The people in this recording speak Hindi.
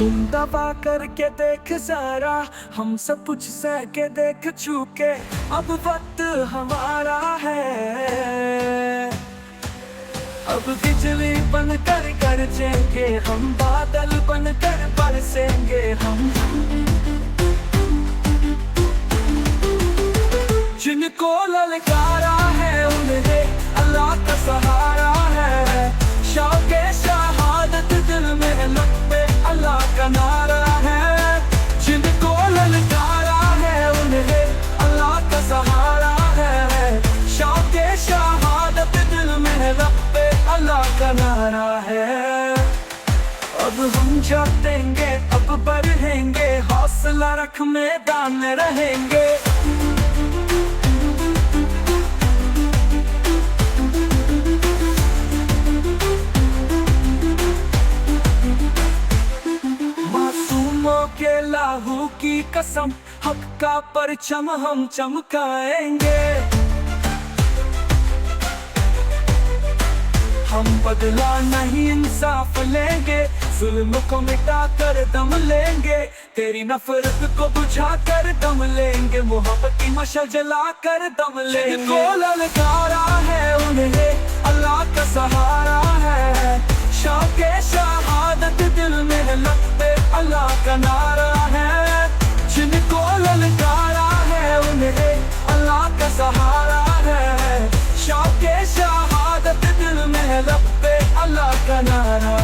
तुम दबा करके देख जरा, हम सब कुछ सह के देख चुके, अब वक्त हमारा है। अब बिजली बन कर गरजेंगे हम, बादल बन कर बरसेंगे हम। जिनको ललकारा है उन्हें अल्लाह का सहारा है। शौक़े शहादत दिल में लग अल्लाह का नारा है। जिनको ललकारा है उन्हें अल्लाह का सहारा है। शौक़े शहादत दिल में लग अल्लाह का नारा है। अब हम जातेंगे, अब बढ़ेंगे, हौसला रख मैदान में रहेंगे। के लाहू की कसम, हक का परचम हम चमकाएंगे। हम बदला नहीं इंसाफ लेंगे, जुल्म को मिटा कर दम लेंगे। तेरी नफरत को बुझा कर दम लेंगे, मोहब्बत की मशल जला कर दम लेंगे। जिनको ललकारा है उन्हें अल्लाह का सहारा है। शौक़े शहादत दिल में लगते अल्लाह का नारा है। जिनको ललकारा है उन्हें अल्लाह का सहारा है। शौक़े शहादत दिल में लगते अल्लाह का नारा